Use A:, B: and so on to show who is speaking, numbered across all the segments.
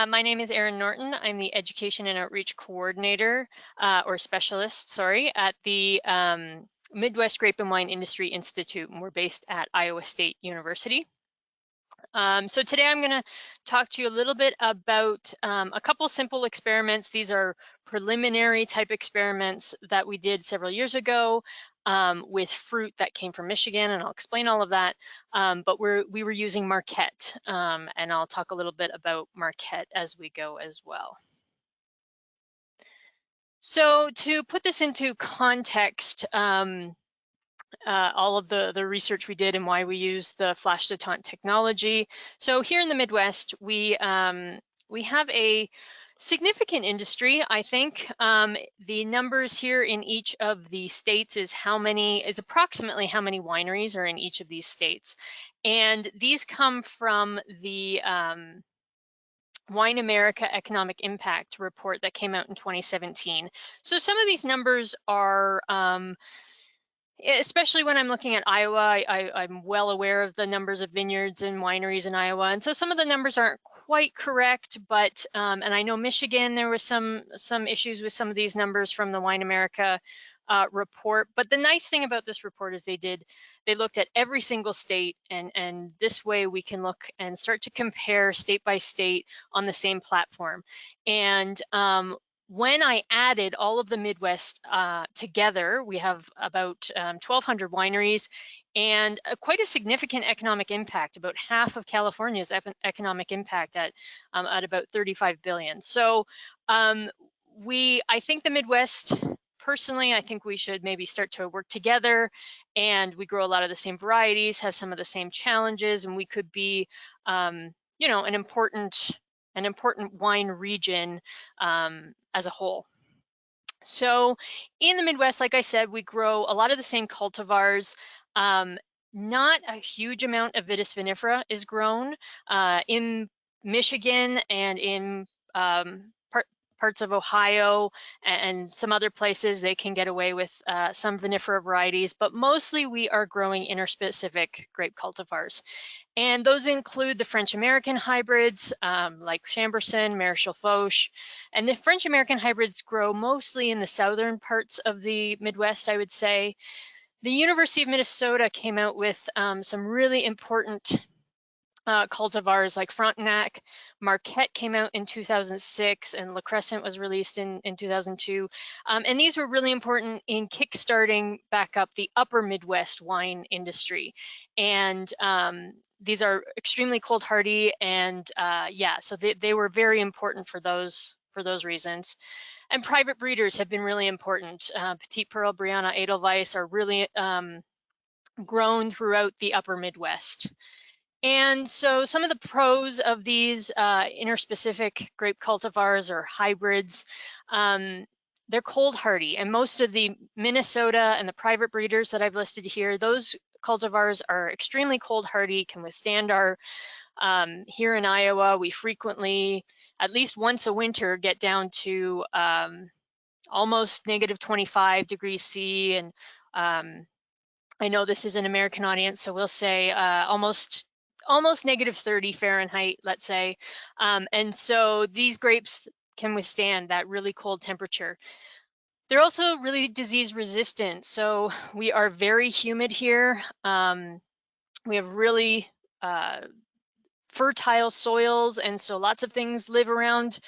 A: My name is Erin Norton. I'm the Education and Outreach Coordinator, or Specialist, sorry, at the Midwest Grape and Wine Industry Institute, and we're based at Iowa State University. So today I'm going to talk to you a little bit about a couple simple experiments. These are preliminary type experiments that we did several years ago with fruit that came from Michigan, and I'll explain all of that. But we were using Marquette, and I'll talk a little bit about Marquette as we go as well. So to put this into context, all of the research we did and why we use the Flash Détente technology. So here in the Midwest, we have a significant industry, I think. The numbers here in each of the states is approximately how many wineries are in each of these states. And these come from the Wine America Economic Impact report that came out in 2017. So some of these numbers are especially when I'm looking at Iowa, I'm well aware of the numbers of vineyards and wineries in Iowa, and so some of the numbers aren't quite correct. But and I know Michigan, there was some issues with some of these numbers from the Wine America report. But the nice thing about this report is they looked at every single state, and this way we can look and start to compare state by state on the same platform. And when I added all of the Midwest together, we have about 1,200 wineries and quite a significant economic impact, about half of California's economic impact at about 35 billion. So I think the Midwest, personally, I think we should maybe start to work together, and we grow a lot of the same varieties, have some of the same challenges, and we could be, you know, an important wine region as a whole. So in the Midwest, like I said, we grow a lot of the same cultivars. Not a huge amount of Vitis vinifera is grown. In Michigan and in parts of Ohio and some other places, they can get away with some vinifera varieties, but mostly we are growing interspecific grape cultivars. And those include the French American hybrids like Chambourcin, Maréchal Foch. And the French American hybrids grow mostly in the southern parts of the Midwest, I would say. The University of Minnesota came out with some really important cultivars like Frontenac. Marquette came out in 2006, and La Crescent was released in 2002. And these were really important in kickstarting back up the upper Midwest wine industry. And these are extremely cold hardy, and yeah, so they were very important for those reasons. And private breeders have been really important. Petite Pearl, Brianna, Edelweiss are really grown throughout the upper Midwest. And so some of the pros of these interspecific grape cultivars or hybrids, they're cold hardy, and most of the Minnesota and the private breeders that I've listed here, those cultivars are extremely cold hardy, can withstand our, here in Iowa, we frequently, at least once a winter, get down to almost -25 degrees C. And I know this is an American audience, so we'll say almost -30 Fahrenheit, let's say. And so these grapes can withstand that really cold temperature. They're also really disease resistant. So we are very humid here. We have really fertile soils, and so lots of things live around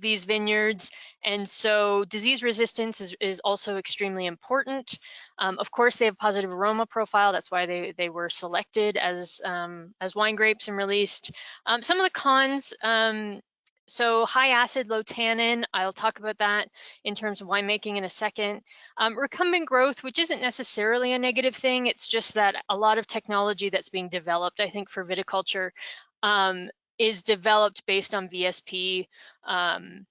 A: these vineyards, and so disease resistance is also extremely important. Of course, they have positive aroma profile. That's why they were selected as wine grapes and released. Some of the cons, so high acid, low tannin. I'll talk about that in terms of winemaking in a second. Recumbent growth, which isn't necessarily a negative thing. It's just that a lot of technology that's being developed, I think, for viticulture is developed based on VSP and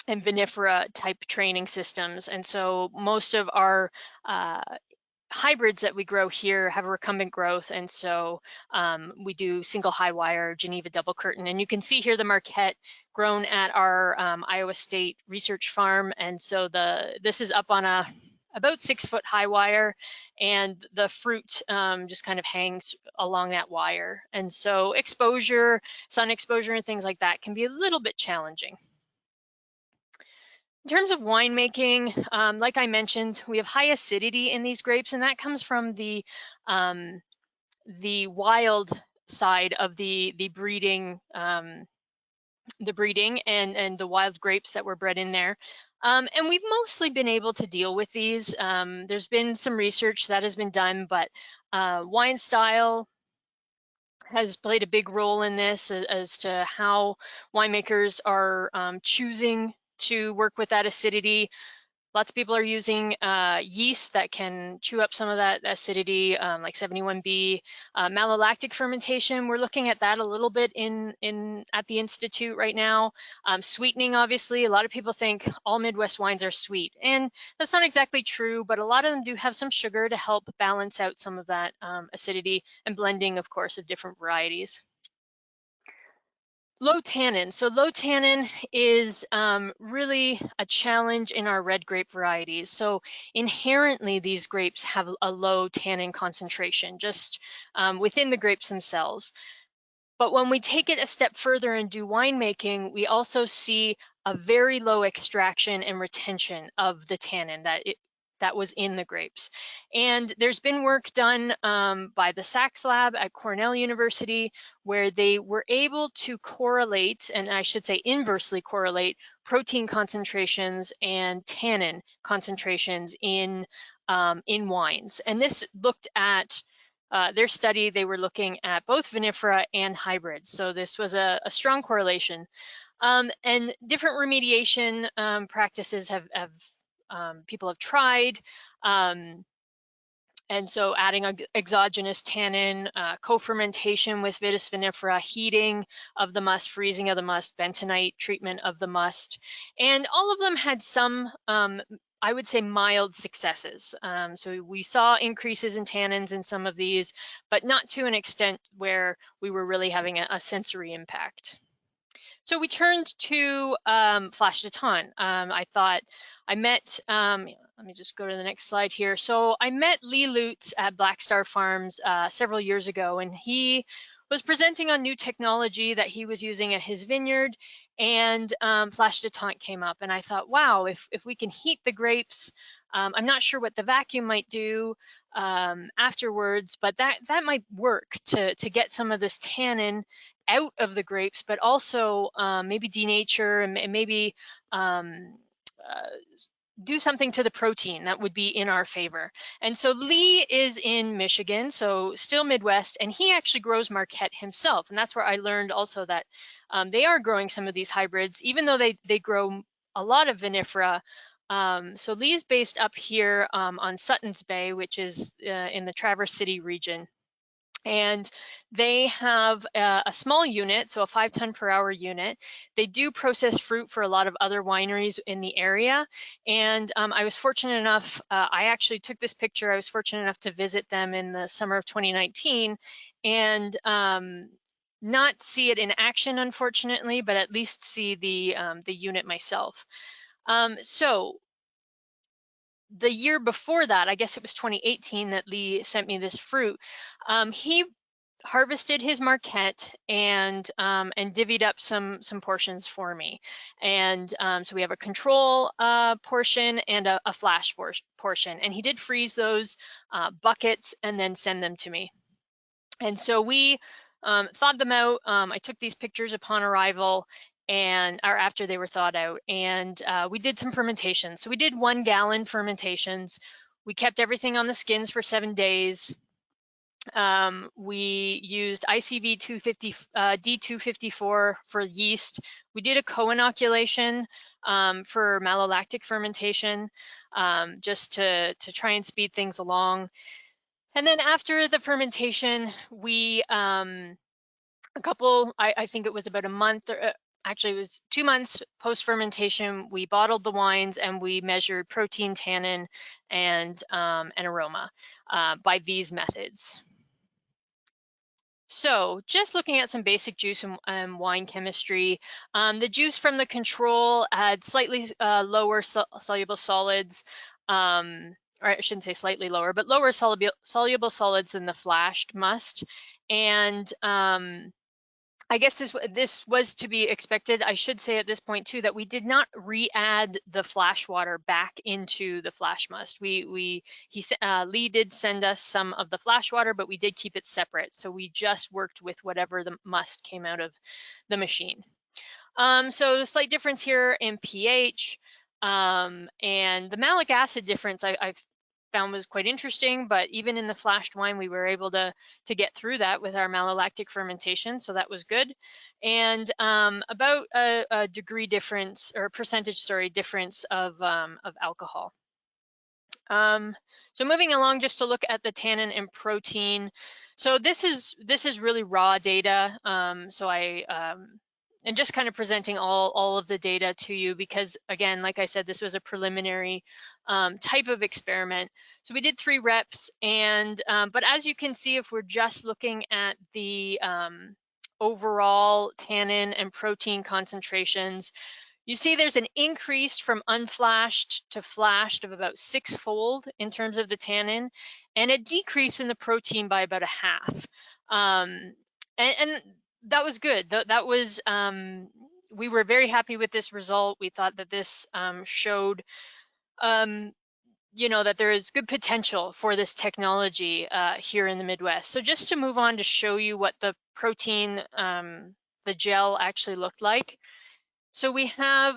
A: vinifera type training systems. And so most of our hybrids that we grow here have a recumbent growth, and so we do single high wire, Geneva double curtain. And you can see here the Marquette grown at our Iowa State research farm, and so this is up on a about 6-foot high wire, and the fruit just kind of hangs along that wire. And so exposure, sun exposure and things like that can be a little bit challenging. In terms of winemaking, like I mentioned, we have high acidity in these grapes, and that comes from the wild side of the breeding and the wild grapes that were bred in there. And we've mostly been able to deal with these. There's been some research that has been done, but wine style has played a big role in this as to how winemakers are choosing to work with that acidity. Lots of people are using yeast that can chew up some of that acidity, like 71B. Malolactic fermentation, we're looking at that a little bit at the Institute right now. Sweetening, obviously, a lot of people think all Midwest wines are sweet, and that's not exactly true, but a lot of them do have some sugar to help balance out some of that acidity, and blending, of course, of different varieties. Low tannin. So low tannin is really a challenge in our red grape varieties. So inherently, these grapes have a low tannin concentration just within the grapes themselves. But when we take it a step further and do winemaking, we also see a very low extraction and retention of the tannin that was in the grapes. And there's been work done by the Sachs lab at Cornell University, where they were able to correlate, and I should say inversely correlate, protein concentrations and tannin concentrations in wines. And this looked at their study. They were looking at both vinifera and hybrids. So this was a strong correlation. And different remediation practices have people have tried. And so adding exogenous tannin, co-fermentation with Vitis vinifera, heating of the must, freezing of the must, bentonite treatment of the must. And all of them had some, I would say, mild successes. So we saw increases in tannins in some of these, but not to an extent where we were really having a sensory impact. So we turned to Flash Détente. I thought I met, let me just go to the next slide here. So I met Lee Lutz at Black Star Farms several years ago, and he was presenting on new technology that he was using at his vineyard, and Flash Détente came up, and I thought, wow, if we can heat the grapes, I'm not sure what the vacuum might do afterwards, but that might work to get some of this tannin out of the grapes, but also maybe denature and maybe do something to the protein that would be in our favor. And so Lee is in Michigan, so still Midwest, and he actually grows Marquette himself. And that's where I learned also that they are growing some of these hybrids, even though they grow a lot of vinifera. So Lee's based up here on Sutton's Bay, which is in the Traverse City region. And they have a small unit, so a 5-ton per hour unit. They do process fruit for a lot of other wineries in the area. And I was fortunate enough, I actually took this picture. I was fortunate enough to visit them in the summer of 2019 and not see it in action, unfortunately, but at least see the unit myself. So the year before that, I guess it was 2018 that Lee sent me this fruit. He harvested his Marquette and divvied up some portions for me. And so we have a control portion and a flash portion. And he did freeze those buckets and then send them to me. And so we thawed them out. I took these pictures upon arrival or after they were thawed out, and we did some fermentation. So we did 1 gallon fermentations. We kept everything on the skins for 7 days. We used ICV D254 for yeast. We did a co-inoculation for malolactic fermentation, just to try and speed things along. And then after the fermentation, we I think it was about a month, or actually it was 2 months post fermentation, we bottled the wines and we measured protein, tannin, and aroma by these methods. So just looking at some basic juice and wine chemistry, the juice from the control had slightly lower soluble solids. or I shouldn't say slightly lower, but lower soluble solids than the flashed must. And I guess this was to be expected. I should say at this point too that we did not re-add the flash water back into the flash must. Lee did send us some of the flash water, but we did keep it separate. So we just worked with whatever the must came out of the machine. So the slight difference here in pH, and the malic acid difference I've found was quite interesting, but even in the flashed wine, we were able to get through that with our malolactic fermentation, so that was good. And about a degree difference, or percentage, sorry, difference of alcohol. So moving along, just to look at the tannin and protein. So this is really raw data. And just kind of presenting all of the data to you, because again, like I said, this was a preliminary type of experiment. So we did 3 reps, and but as you can see, if we're just looking at the overall tannin and protein concentrations, you see there's an increase from unflashed to flashed of about 6-fold in terms of the tannin, and a decrease in the protein by about a half. And that was good. That was, we were very happy with this result. We thought that this showed, that there is good potential for this technology here in the Midwest. So just to move on to show you what the protein, the gel actually looked like. So we have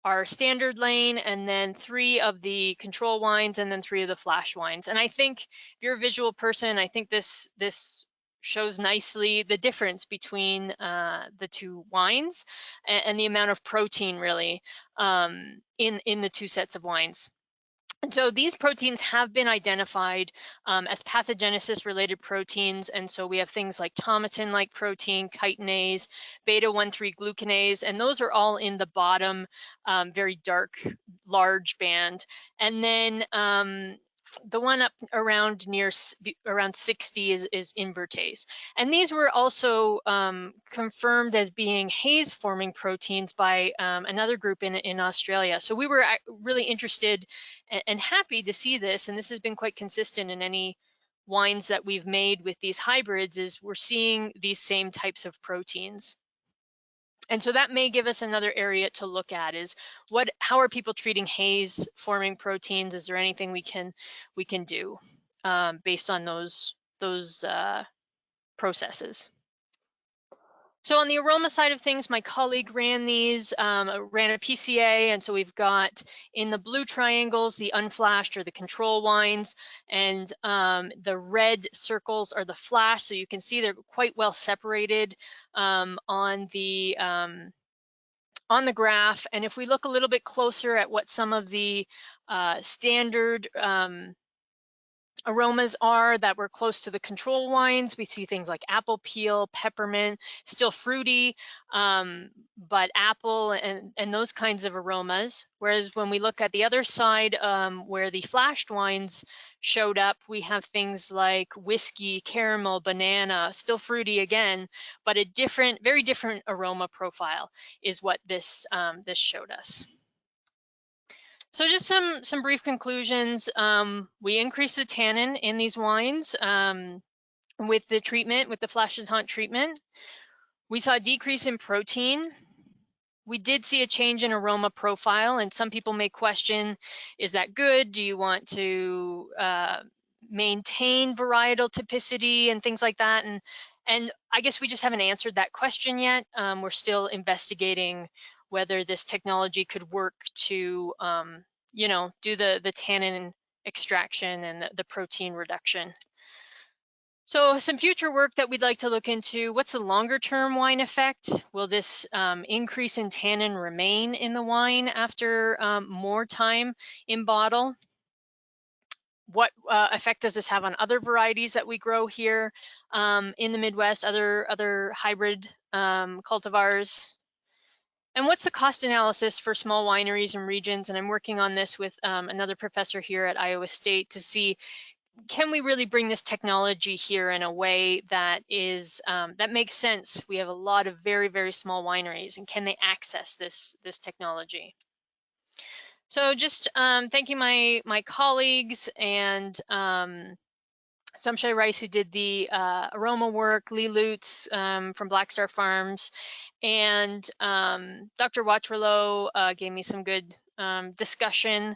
A: our standard lane, and then 3 of the control wines, and then 3 of the flash wines. And I think if you're a visual person, I think this shows nicely the difference between the 2 wines and the amount of protein really in the 2 sets of wines. And so these proteins have been identified as pathogenesis-related proteins. And so we have things like tomatin-like protein, chitinase, beta-1,3-glucanase, and those are all in the bottom, very dark, large band. And then the one up around around 60 is invertase. And these were also confirmed as being haze-forming proteins by another group in Australia. So we were really interested and happy to see this, and this has been quite consistent in any wines that we've made with these hybrids, is we're seeing these same types of proteins. And so that may give us another area to look at, is how are people treating haze forming proteins? Is there anything we can do based on those processes? So on the aroma side of things, my colleague ran a PCA, and so we've got in the blue triangles the unflashed or the control wines, and the red circles are the flash. So you can see they're quite well separated on the graph. And if we look a little bit closer at what some of the standard aromas are that were close to the control wines, we see things like apple peel, peppermint, still fruity, but apple and those kinds of aromas. Whereas when we look at the other side, where the flashed wines showed up, we have things like whiskey, caramel, banana, still fruity again, but a very different aroma profile is what this showed us. So just some brief conclusions. We increased the tannin in these wines with the treatment, with the Flash Détente treatment. We saw a decrease in protein. We did see a change in aroma profile, and some people may question, is that good? Do you want to maintain varietal typicity and things like that? And I guess we just haven't answered that question yet. We're still investigating whether this technology could work to do the tannin extraction and the protein reduction. So some future work that we'd like to look into: what's the longer term wine effect? Will this increase in tannin remain in the wine after more time in bottle? What effect does this have on other varieties that we grow here in the Midwest, other hybrid cultivars? And what's the cost analysis for small wineries and regions? And I'm working on this with another professor here at Iowa State to see, can we really bring this technology here in a way that is that makes sense? We have a lot of very, very small wineries, and can they access this technology? So just thanking my colleagues and Samshay Rice, who did the aroma work, Lee Lutz from Black Star Farms, and Dr. Watcherlow gave me some good discussion.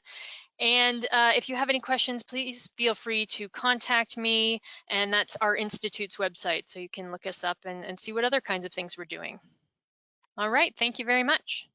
A: And if you have any questions, please feel free to contact me. And that's our Institute's website, so you can look us up and see what other kinds of things we're doing. All right, thank you very much.